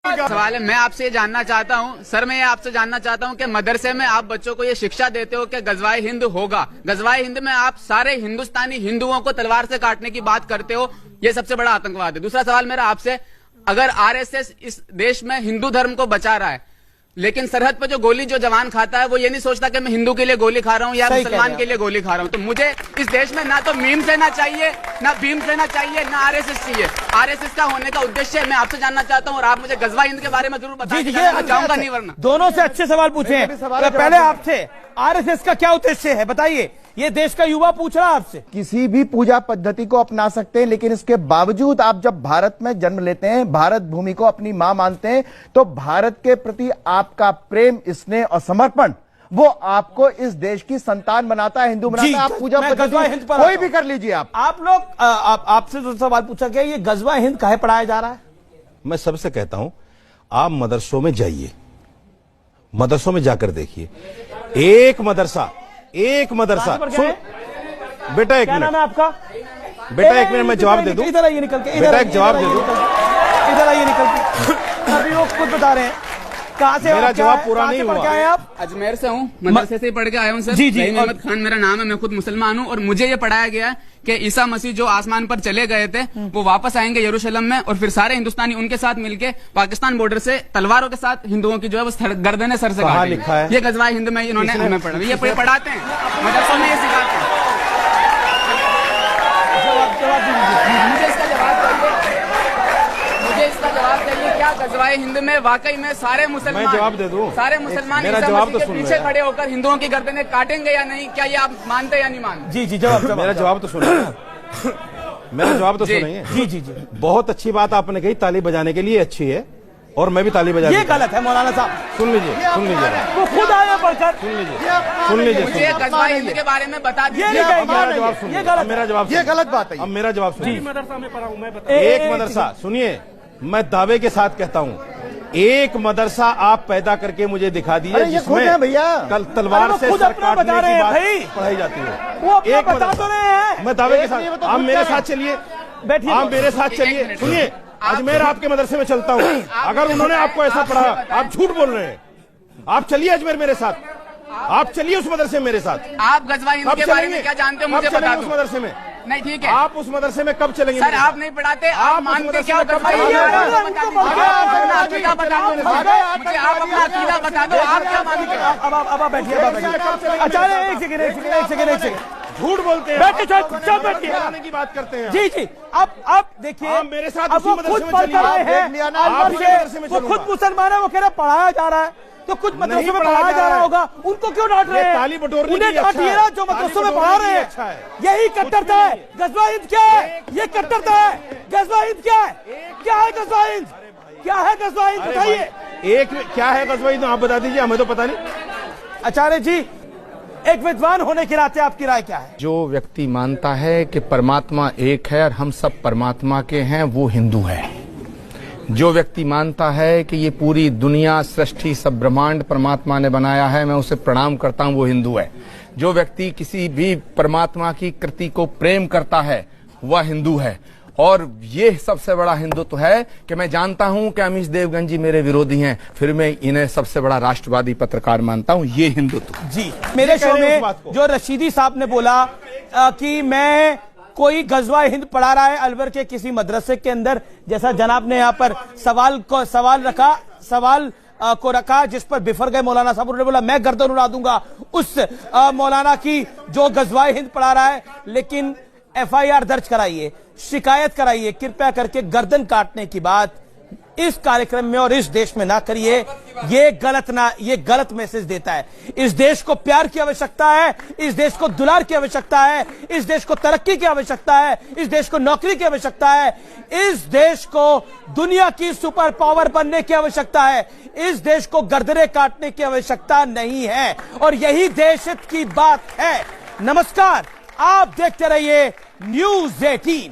सवाल है, मैं आपसे ये जानना चाहता हूँ सर, मैं ये आपसे जानना चाहता हूँ कि मदरसे में आप बच्चों को ये शिक्षा देते हो कि गजवाए हिंद होगा। गजवाए हिंद में आप सारे हिंदुस्तानी हिंदुओं को तलवार से काटने की बात करते हो, ये सबसे बड़ा आतंकवाद है। दूसरा सवाल मेरा आपसे, अगर आरएसएस इस देश में हिंदू धर्म को बचा रहा है, लेकिन सरहद पर जो गोली जो जवान खाता है वो ये नहीं सोचता कि मैं हिंदू के लिए गोली खा रहा हूँ या मुसलमान के लिए गोली खा रहा हूँ, तो मुझे इस देश में ना तो मीम सेना चाहिए, ना भीम सेना चाहिए, ना आरएसएस चाहिए। आरएसएस का होने का उद्देश्य मैं आपसे जानना चाहता हूँ और आप मुझे गजवा हिंद के बारे में जरूर बताइए, जाऊंगा नहीं वरना। दोनों से अच्छे सवाल पूछे, पहले आपसे आरएसएस का क्या उद्देश्य है बताइए, ये देश का युवा पूछ रहा है आपसे। किसी भी पूजा पद्धति को अपना सकते हैं, लेकिन इसके बावजूद आप जब भारत में जन्म लेते हैं, भारत भूमि को अपनी मां मानते हैं, तो भारत के प्रति आपका प्रेम, स्नेह और समर्पण वो आपको इस देश की संतान बनाता है, हिंदू बनाता है। आप पूजा पद्धति कोई भी कर लीजिए। आप लोग आपसे जो सवाल पूछा गया, ये गजवा हिंद काहे पढ़ाया जा रहा है? मैं सबसे कहता हूं, आप मदरसों में जाइए, मदरसों में जाकर देखिए, एक मदरसा सुन बेटा, एक मिनट आपका बेटा, एक मिनट मैं जवाब दे दूं। इधर आइए निकल के, बेटा एक जवाब दे दूं, इधर आइए निकल के। अभी वो खुद बता रहे हैं कहां से, मेरा जवाब पूरा नहीं हुआ। आप अजमेर से हूँ, मदरसे से ही पढ़ के आया हूँ सर। जी मोहम्मद खान मेरा नाम है, मैं खुद मुसलमान हूँ और मुझे ये पढ़ाया गया है कि ईसा मसीह जो आसमान पर चले गए थे वो वापस आएंगे यरूशलेम में और फिर सारे हिंदुस्तानी उनके साथ मिलके पाकिस्तान बॉर्डर से तलवारों के साथ हिंदुओं की जो है वो गर्दनें सर से काटेंगे। लिखा है ये गजवाए हिंद में इन्होंने हमें पढ़ा, ये पढ़ाते हैं मदरसों में, ये सिखाते हैं। मुझे इसका जवाब चाहिए, क्या गजवाए हिंद में वाकई में सारे मुसलमान, मैं जवाब दे दूं, सारे मुसलमान मेरा जवाब तो सुन पीछे खड़े होकर हिंदुओं की गर्दनें काटेंगे या नहीं, क्या ये आप मानते या नहीं मानते? जी जवाब मेरा जवाब तो सुनिए, मेरा जवाब तो सुनिए। जी बहुत अच्छी बात आपने कही, ताली बजाने के लिए अच्छी है और मैं भी ताली बजा, ये गलत है मौलाना साहब। सुन लीजिए वो खुद आया पढ़कर, सुन लीजिए। मुझे गजवाए हिंद के बारे में बता दीजिए। मेरा जवाब सुनिए, मेरा जवाब, ये गलत बात है। अब मेरा जवाब सुनिए। मदरसा में पढ़ा हूं मैं, एक मदरसा, सुनिए मैं दावे के साथ कहता हूं, एक मदरसा आप पैदा करके मुझे दिखा दीजिए जिसमें भैया कल तलवार से सर काटने की बात पढ़ाई जाती है। एक बता तो रहे हैं, मैं दावे के साथ, आप मेरे साथ चलिए, बैठिए, आप मेरे साथ चलिए, सुनिए। अजमेर आपके मदरसे में चलता हूं, अगर उन्होंने आपको ऐसा पढ़ा, आप झूठ बोल रहे हैं। आप चलिए अजमेर मेरे साथ, आप चलिए उस मदरसे में मेरे साथ। आप गजवाए हिंद के बारे में क्या जानते हो मुझे बता दो। उस मदरसे में नहीं, ठीक है, आप उस मदरसे में कब चलेंगे? सर आप नहीं पढ़ाते, आप मानते क्या? आप अपना अकीदा बता दो, मुझे आप अपना अकीदा बता दो, आप क्या मानते हो? अब बैठिए। अच्छा एक सेकंड, झूठ बोलते हैं, बैठिए की बात करते हैं। जी अब देखिए, मेरे साथ अब वो खुद पढ़ रहे हैं, वो खुद मुसलमान है, वो कह रहे पढ़ाया जा रहा है, तो कुछ मदरसों में पढ़ाया जा रहा होगा, उनको क्यों डांट रहे हैं? ताली बटोरने उन्हें डांटिए ना जो मदरसों में पढ़ा रहे हैं। यही कट्टरता है। गजवा हिंद क्या है? ये कट्टरता है। गजवा हिंद क्या है? क्या है गजवा हिंद? क्या है गजवा हिंद बताइए। एक क्या है गजवा हिंद, आप बता दीजिए, हमें तो पता नहीं। आचार्य जी, एक विद्वान होने के नाते आपकी राय क्या है? जो व्यक्ति मानता है कि परमात्मा एक है और हम सब परमात्मा के हैं, वो हिंदू है। जो व्यक्ति मानता है कि ये पूरी दुनिया, सृष्टि, सब ब्रह्मांड परमात्मा ने बनाया है, मैं उसे प्रणाम करता हूं, वो हिंदू है। जो व्यक्ति किसी भी परमात्मा की कृति को प्रेम करता है, वह हिंदू है। और ये सबसे बड़ा हिंदुत्व है कि मैं जानता हूं कि अमीश देवगन जी मेरे विरोधी हैं, फिर मैं इन्हें सबसे बड़ा राष्ट्रवादी पत्रकार मानता हूं। ये हिंदुत्व। जी, मेरे शो में जो रशीदी साहब ने बोला कि मैं कोई गजवा हिंद पढ़ा रहा है अलवर के किसी मदरसे के अंदर, जैसा जनाब ने यहाँ पर सवाल को रखा जिस पर बिफर गए मौलाना साहब। उन्होंने बोला मैं गर्दन उड़ा दूंगा उस मौलाना की जो गजवा हिंद पढ़ा रहा है, लेकिन FIR दर्ज कराइए, शिकायत कराइए, कृपया करके गर्दन काटने की बात इस कार्यक्रम में और इस देश में ना करिए। ये गलत मैसेज देता है। इस देश को प्यार की आवश्यकता है, इस देश को दुलार की आवश्यकता है, इस देश को तरक्की की आवश्यकता है, इस देश को नौकरी की आवश्यकता है, इस देश को दुनिया की सुपर पावर बनने की आवश्यकता है, इस देश को गर्दनें काटने की आवश्यकता नहीं है। और यही देश हित की बात है। नमस्कार, आप देखते रहिए News 18।